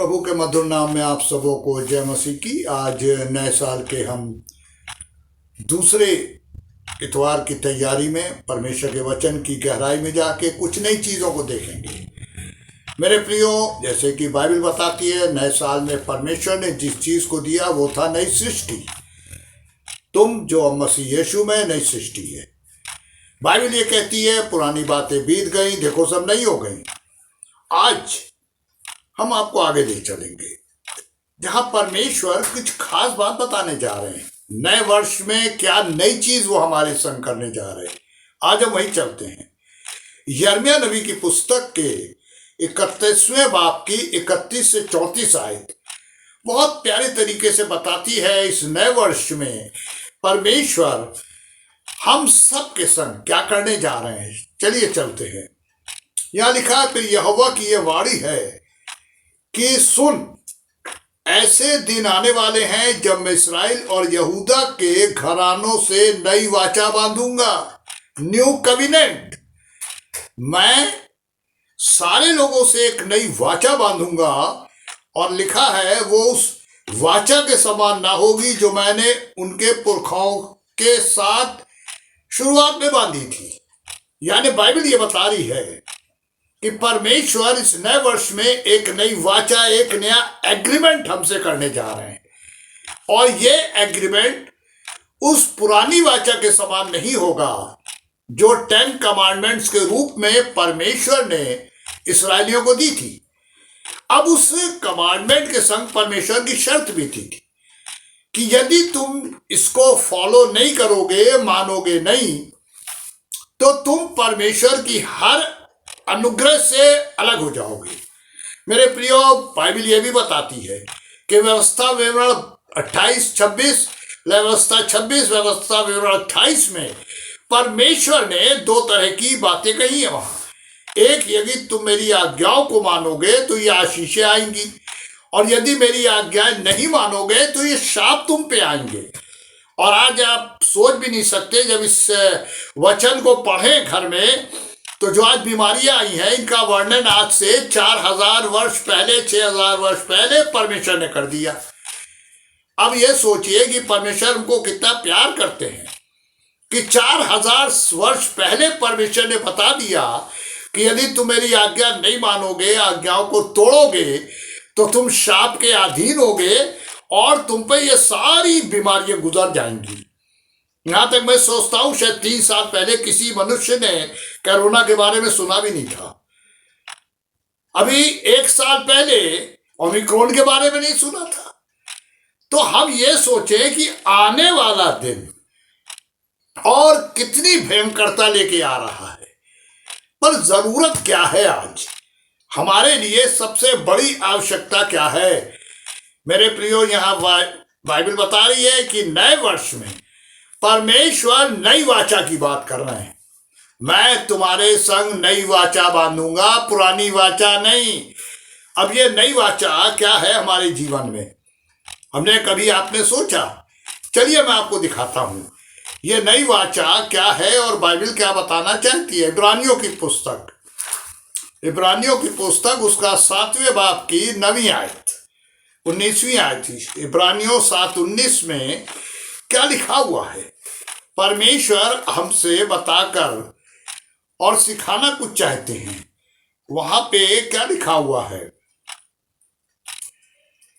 प्रभु के मधुर नाम में आप सबों को जय मसीह की। आज नए साल के हम दूसरे इतवार की तैयारी में परमेश्वर के वचन की गहराई में जाके कुछ नई चीज़ों को देखेंगे। मेरे प्रियो, जैसे कि बाइबल बताती है, नए साल में परमेश्वर ने जिस चीज़ को दिया वो था नई सृष्टि। तुम जो मसीह यीशु में नई सृष्टि है। बाइबल ये कहती है पुरानी बातें बीत गई, देखो सब नई हो गई। आज हम आपको आगे ले चलेंगे जहां परमेश्वर कुछ खास बात बताने जा रहे हैं। नए वर्ष में क्या नई चीज वो हमारे संग करने जा रहे हैं, आज हम वहीं चलते हैं। यिर्मयाह नबी की पुस्तक के 31वें बाब की 31 से 34 आयत बहुत प्यारे तरीके से बताती है इस नए वर्ष में परमेश्वर हम सब के संग क्या करने जा रहे हैं। चलिए चलते हैं। यहां लिखा है, फिर यहोवा की यह वाणी है कि सुन, ऐसे दिन आने वाले हैं जब मैं इस्राएल और यहूदा के घरानों से नई वाचा बांधूंगा, न्यू कविनेंट। मैं सारे लोगों से एक नई वाचा बांधूंगा और लिखा है वो उस वाचा के समान ना होगी जो मैंने उनके पुरखाओं के साथ शुरुआत में बांधी थी। यानी बाइबल ये बता रही है कि परमेश्वर इस नए वर्ष में एक नई वाचा, एक नया एग्रीमेंट हमसे करने जा रहे हैं। और ये एग्रीमेंट उस पुरानी वाचा के समान नहीं होगा जो 10 कमांडमेंट्स के रूप में परमेश्वर ने इस्राएलियों को दी थी। अब उस कमांडमेंट के संग परमेश्वर की शर्त भी थी कि यदि तुम इसको फॉलो नहीं करोगे, मानोगे नहीं, तो तुम परमेश्वर की हर अनुग्रह से अलग हो जाओगे। मेरे प्रियो, बाइबल ये भी बताती है कि व्यवस्था विवरण 28-26, व्यवस्था 26, व्यवस्था विवरण 28 में परमेश्वर ने 2 तरह की बातें कही है वहां। एक, यदि तुम मेरी आज्ञाओं को मानोगे तो ये आशीषें आएंगी, और यदि मेरी आज्ञाएं नहीं मानोगे तो ये शाप तुम पे आएंगे। और आज आप सोच भी नहीं सकते, जब इस वचन को पढ़ें घर में, तो जो आज बीमारियां आई हैं इनका वर्णन आज से 4000 वर्ष पहले, 6000 वर्ष पहले परमेश्वर ने कर दिया। अब ये सोचिए कि परमेश्वर हमको कितना प्यार करते हैं कि 4000 वर्ष पहले परमेश्वर ने बता दिया कि यदि तुम मेरी आज्ञा नहीं मानोगे, आज्ञाओं को तोड़ोगे, तो तुम शाप के अधीन होगे और तुम पे ये सारी बीमारियां गुजर जाएंगी। यहां तक मैं सोचता हूं शायद 3 साल पहले किसी मनुष्य ने कोरोना के बारे में सुना भी नहीं था। अभी 1 साल पहले ओमिक्रॉन के बारे में नहीं सुना था। तो हम ये सोचें कि आने वाला दिन और कितनी भयंकरता लेके आ रहा है। पर जरूरत क्या है आज हमारे लिए, सबसे बड़ी आवश्यकता क्या है? मेरे प्रियो, यहां बाइबल बता रही है कि नए वर्ष में परमेश्वर नई वाचा की बात कर रहे हैं। मैं तुम्हारे संग नई वाचा बांधूंगा, पुरानी वाचा नहीं। अब ये नई वाचा क्या है हमारे जीवन में, हमने कभी आपने सोचा? चलिए मैं आपको दिखाता हूं ये नई वाचा क्या है और बाइबल क्या बताना चाहती है। इब्रानियों की पुस्तक उसका 7वें बाब की 9वीं आयत, 19वीं आयत थी। इब्रानियों 7:19 में क्या लिखा हुआ है? परमेश्वर हमसे बताकर और सिखाना कुछ चाहते हैं। वहां पे क्या लिखा हुआ है?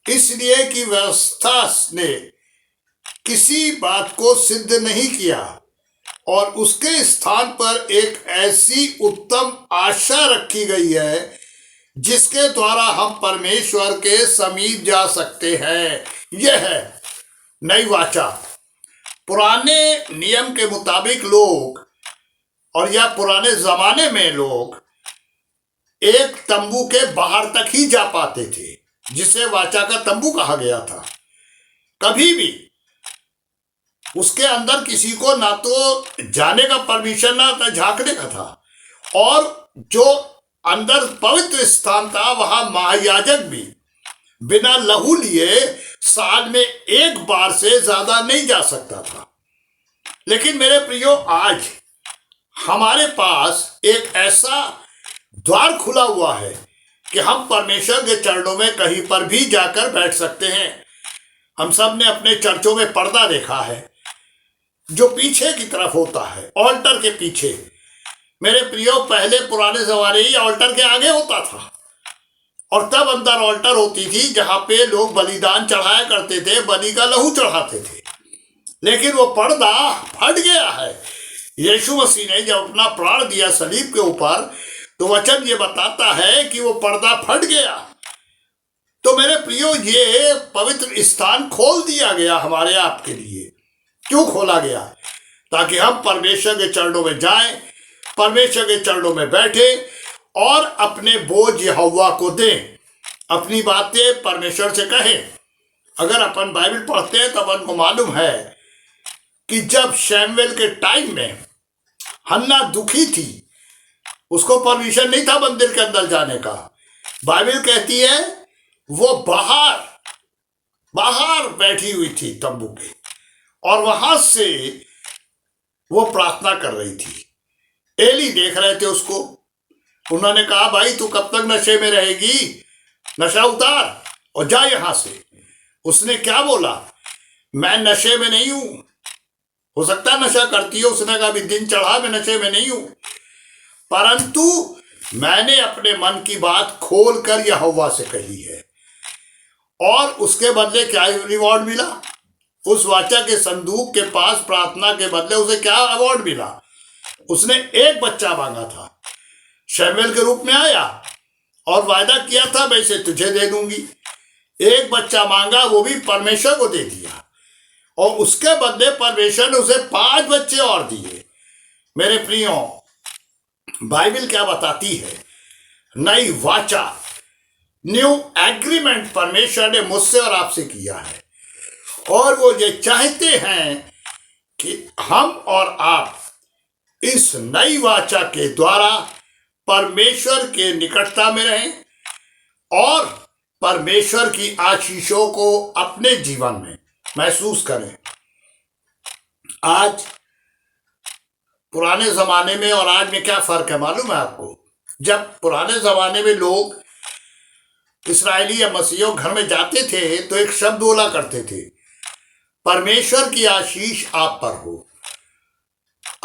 इसलिए कि व्यवस्था ने किसी बात को सिद्ध नहीं किया और उसके स्थान पर एक ऐसी उत्तम आशा रखी गई है जिसके द्वारा हम परमेश्वर के समीप जा सकते हैं। यह है नई वाचा। पुराने नियम के मुताबिक लोग, और या पुराने जमाने में लोग, एक तंबू के बाहर तक ही जा पाते थे, जिसे वाचा का तंबू कहा गया था। कभी भी उसके अंदर किसी को ना तो जाने का परमिशन, ना तो झांकने का था। और जो अंदर पवित्र स्थान था वहां महायाजक भी बिना लहू लिए साल में 1 बार से ज्यादा नहीं जा सकता था। लेकिन मेरे प्रियो, आज हमारे पास एक ऐसा द्वार खुला हुआ है कि हम परमेश्वर के चरणों में कहीं पर भी जाकर बैठ सकते हैं। हम सब ने अपने चर्चों में पर्दा देखा है जो पीछे की तरफ होता है, ऑल्टर के पीछे। मेरे प्रियो, पहले पुराने जमाने ही ऑल्टर के आगे होता था, और तब अंदर ऑल्टर होती थी जहां पे लोग बलिदान चढ़ाया करते थे, बलि का लहू चढ़ाते थे। लेकिन वो पर्दा फट गया है। यीशु मसीह ने जब अपना प्राण दिया सलीब के ऊपर, तो वचन ये बताता है कि वो पर्दा फट गया। तो मेरे प्रियो, ये पवित्र स्थान खोल दिया गया हमारे आपके लिए। क्यों खोला गया? ताकि हम परमेश्वर के चरणों में जाएं, परमेश्वर के चरणों में बैठे और अपने बोझ यहोवा को दें, अपनी बातें परमेश्वर से कहें। अगर अपन बाइबल पढ़ते हैं तो अपन को मालूम है कि जब शैमुएल के टाइम में हन्ना दुखी थी, उसको परमिशन नहीं था मंदिर के अंदर जाने का। बाइबल कहती है वो बाहर बैठी हुई थी तंबू के, और वहां से वो प्रार्थना कर रही थी। एली देख रहे थे उसको। उन्होंने कहा, भाई तू कब तक नशे में रहेगी? नशा उतार और जा यहां से। उसने क्या बोला? मैं नशे में नहीं हूं। हो सकता है नशा करती हो। उसने कहा, अभी दिन चढ़ा, मैं नशे में नहीं हूं, परंतु मैंने अपने मन की बात खोल कर यहोवा से कही है। और उसके बदले क्या रिवॉर्ड मिला? उस वाचा के संदूक के पास प्रार्थना के बदले उसे क्या अवार्ड मिला? उसने एक बच्चा मांगा था, शैमुएल के रूप में आया और वायदा किया था, मैं इसे तुझे दे दूंगी। एक बच्चा मांगा, वो भी परमेश्वर को दे दिया, और उसके बदले परमेश्वर ने उसे 5 बच्चे और दिए। मेरे प्रियो, बाइबल क्या बताती है? नई वाचा, न्यू एग्रीमेंट परमेश्वर ने मुझसे और आपसे किया है, और वो ये चाहते हैं कि हम और आप इस नई वाचा के द्वारा परमेश्वर के निकटता में रहें और परमेश्वर की आशीषों को अपने जीवन में महसूस करें। आज पुराने जमाने में और आज में क्या फर्क है मालूम है आपको? जब पुराने जमाने में लोग इस्राएली या मसीहों घर में जाते थे तो एक शब्द बोला करते थे, परमेश्वर की आशीष आप पर हो।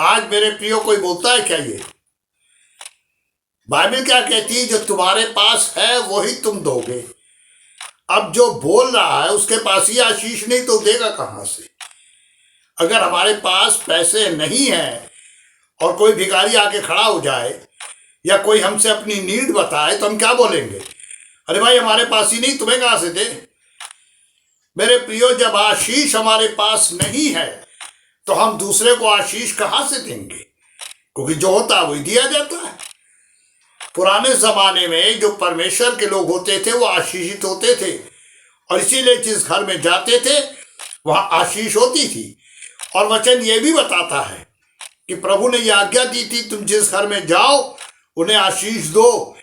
आज मेरे प्रियो कोई बोलता है क्या ये? बाइबल क्या कहती है? जो तुम्हारे पास है वही तुम दोगे। अब जो बोल रहा है उसके पास ही आशीष नहीं तो देगा कहां से? अगर हमारे पास पैसे नहीं है और कोई भिखारी आके खड़ा हो जाए या कोई हमसे अपनी नीड बताए तो हम क्या बोलेंगे? अरे भाई हमारे पास ही नहीं, तुम्हें कहां से दे? मेरे प्रियो, जब आशीष हमारे पास नहीं है तो हम दूसरे को आशीष कहां से देंगे? क्योंकि जो होता है वही दिया जाता है। पुराने जमाने में जो परमेश्वर के लोग होते थे वो आशीषित होते थे, और इसीलिए जिस घर में जाते थे वहां आशीष होती थी। और वचन ये भी बताता है कि प्रभु ने यह आज्ञा दी थी, तुम जिस घर में जाओ उन्हें आशीष दो।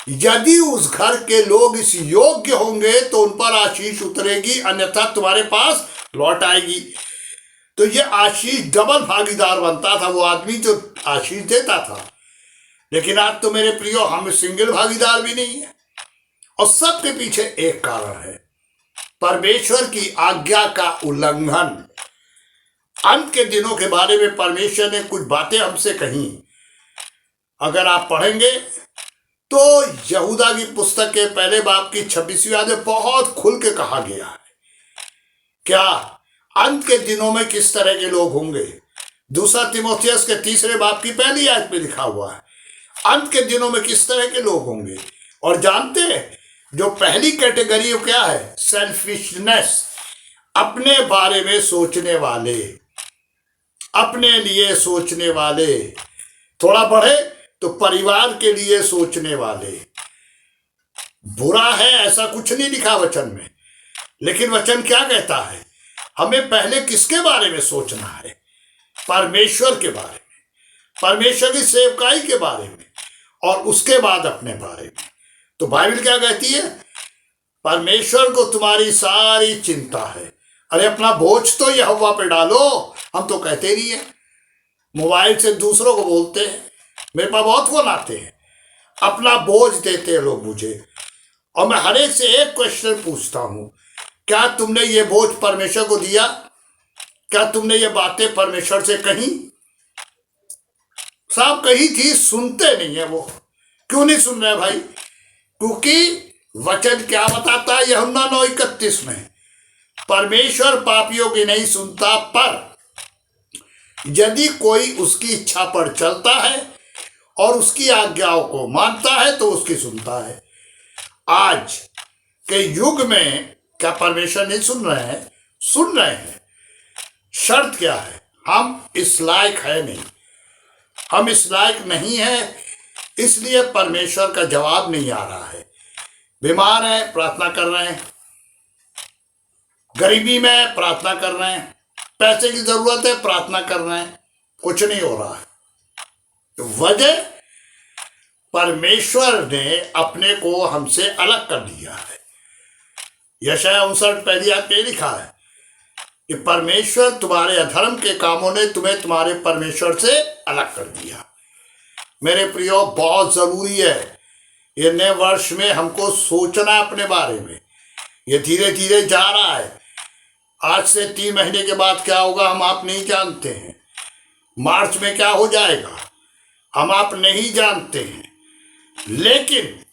यदि उस घर के लोग इस योग्य होंगे तो उन पर आशीष उतरेगी, अन्यथा तुम्हारे पास लौट आएगी। तो ये आशीष डबल भागीदार बनता था वो आदमी जो आशीष देता था। लेकिन आज तो मेरे प्रियो हम सिंगल भागीदार भी नहीं है, और सबके पीछे एक कारण है, परमेश्वर की आज्ञा का उल्लंघन। अंत के दिनों के बारे में परमेश्वर ने कुछ बातें हमसे कही। अगर आप पढ़ेंगे तो यहूदा की पुस्तक के पहले बाब की 26वीं आयत में बहुत खुल के कहा गया है क्या अंत के दिनों में किस तरह के लोग होंगे। दूसरा तीमुथियुस के 3 बाब की पहली आयत में लिखा हुआ है अंत के दिनों में किस तरह के लोग होंगे। और जानते हैं जो पहली कैटेगरी क्या है? सेल्फिशनेस, अपने बारे में सोचने वाले, अपने लिए सोचने वाले, थोड़ा बढ़े तो परिवार के लिए सोचने वाले। बुरा है ऐसा कुछ नहीं लिखा वचन में, लेकिन वचन क्या कहता है? हमें पहले किसके बारे में सोचना है? परमेश्वर के बारे में, परमेश्वर की सेवकाई के बारे में, और उसके बाद अपने बारे में। तो बाइबल क्या कहती है? परमेश्वर को तुम्हारी सारी चिंता है। अरे अपना बोझ तो यहोवा पे डालो। हम तो कहते नहीं है, मोबाइल से दूसरों को बोलते हैं। मेरे पास बहुत फोन आते हैं, अपना बोझ देते हैं लोग मुझे, और मैं हर एक से एक क्वेश्चन पूछता हूं, क्या तुमने ये बोझ परमेश्वर को दिया? क्या तुमने ये बातें परमेश्वर से कही? साहब कही थी, सुनते नहीं है वो। क्यों नहीं सुन रहे भाई? क्योंकि वचन क्या बताता है यूहन्ना 9:31 में, परमेश्वर पापियों की नहीं सुनता, पर यदि कोई उसकी इच्छा पर चलता है और उसकी आज्ञाओं को मानता है तो उसकी सुनता है। आज के युग में क्या परमेश्वर नहीं सुन रहे हैं? सुन रहे हैं। शर्त क्या है? हम इस लायक है नहीं, हम इस लायक नहीं है, इसलिए परमेश्वर का जवाब नहीं आ रहा है। बीमार है, प्रार्थना कर रहे हैं, गरीबी में प्रार्थना कर रहे हैं, पैसे की जरूरत है, प्रार्थना कर रहे हैं, कुछ नहीं हो रहा है। वजह, परमेश्वर ने अपने को हमसे अलग कर दिया है। यशायाह 59 पहली आयत में लिखा है कि परमेश्वर तुम्हारे अधर्म के कामों ने तुम्हें तुम्हारे परमेश्वर से अलग कर दिया। मेरे प्रियो, बहुत जरूरी है ये नए वर्ष में हमको सोचना अपने बारे में। ये धीरे धीरे जा रहा है। आज से 3 महीने के बाद क्या होगा हम आप नहीं जानते हैं। मार्च में क्या हो जाएगा हम आप नहीं जानते हैं। लेकिन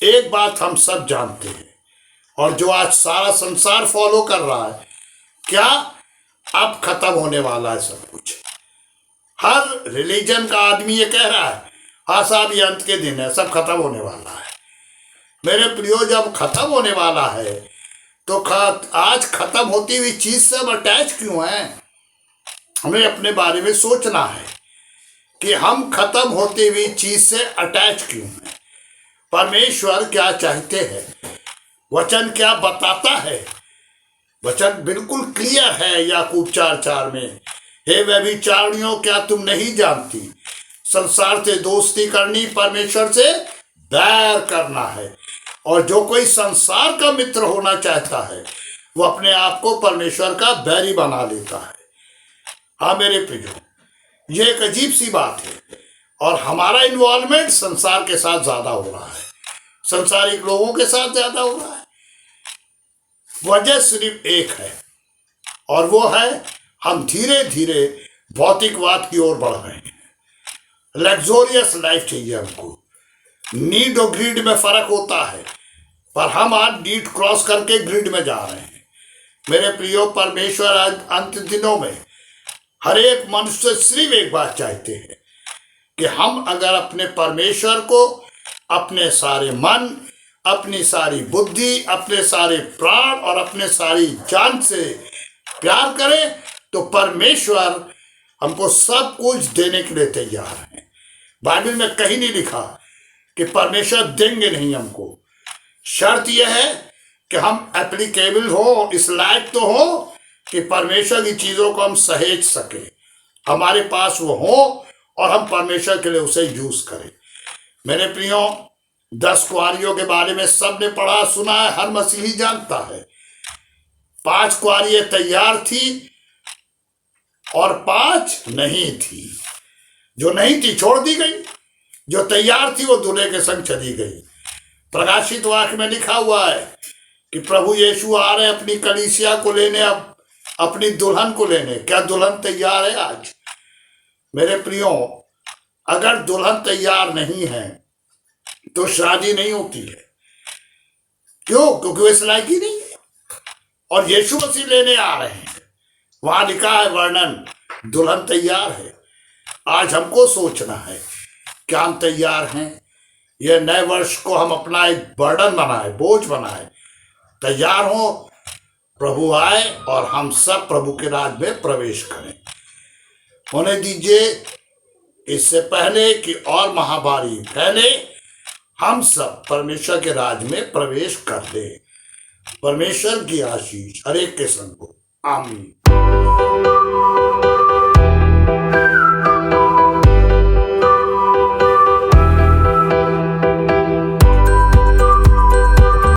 एक बात हम सब जानते हैं, और जो आज सारा संसार फॉलो कर रहा है, क्या अब खत्म होने वाला है सब कुछ। हर रिलीजन का आदमी ये कह रहा है, हाँ साहब ये अंत के दिन है, सब खत्म होने वाला है। मेरे प्रियो, जब खत्म होने वाला है तो आज खत्म होती हुई चीज से हम अटैच क्यों हैं? हमें अपने बारे में सोचना है कि हम खत्म होती हुई चीज से अटैच क्यों हैं। परमेश्वर क्या चाहते हैं, वचन क्या बताता है। वचन बिल्कुल क्लियर है याकूब 4:4 में, हे व्यभिचारिणियों, क्या तुम नहीं जानती, संसार से दोस्ती करनी परमेश्वर से बैर करना है, और जो कोई संसार का मित्र होना चाहता है वो अपने आप को परमेश्वर का बैरी बना लेता है। हाँ मेरे प्रियो, ये एक अजीब सी बात है, और हमारा इन्वॉल्वमेंट संसार के साथ ज्यादा हो रहा है, संसारिक लोगों के साथ ज्यादा हो रहा है। वजह सिर्फ एक है, और वो है हम धीरे धीरे भौतिकवाद की ओर बढ़ रहे हैं। लग्जोरियस लाइफ चाहिए हमको। नीड और ग्रीड में फर्क होता है, पर हम आज नीड क्रॉस करके ग्रीड में जा रहे हैं। मेरे प्रियो, परमेश्वर आज अंत दिनों में हर एक मनुष्य से सिर्फ एक बात चाहते हैं कि हम अगर अपने परमेश्वर को अपने सारे मन, अपनी सारी बुद्धि, अपने सारे प्राण और अपने सारी जान से प्यार करें तो परमेश्वर हमको सब कुछ देने के लिए तैयार है। बाइबल में कहीं नहीं लिखा कि परमेश्वर देंगे नहीं हमको। शर्त यह है कि हम एप्लीकेबल हो, इस लायक तो हो कि परमेश्वर की चीजों को हम सहेज सके, हमारे पास वो हो और हम परमेश्वर के लिए उसे यूज करें। मेरे प्रियो, 10 कुआरियों के बारे में सबने पढ़ा सुना है, हर मसीही जानता है। 5 कुआरियां तैयार थी और 5 नहीं थी। जो नहीं थी छोड़ दी गई, जो तैयार थी वो दूल्हे के संग चली गई। प्रकाशित वाक्य में लिखा हुआ है कि प्रभु यीशु आ रहे अपनी कलीसिया को लेने, अब अपनी दुल्हन को लेने। क्या दुल्हन तैयार है आज? मेरे प्रियो, अगर दुल्हन तैयार नहीं है तो शादी नहीं होती है। क्यों? क्योंकि वो इस लायक ही नहीं है, और यीशु मसीह लेने आ रहे हैं। वहां लिखा है वर्णन, दुल्हन तैयार है। आज हमको सोचना है क्या हम तैयार हैं? यह नए वर्ष को हम अपना एक बर्डन बनाए, बोझ बनाए, तैयार हो, प्रभु आए और हम सब प्रभु के राज में प्रवेश करें। होने दीजिए इससे पहले कि और महामारी फैले, हम सब परमेश्वर के राज में प्रवेश कर दे। परमेश्वर की आशीष हर एक के संग हो। आमीन।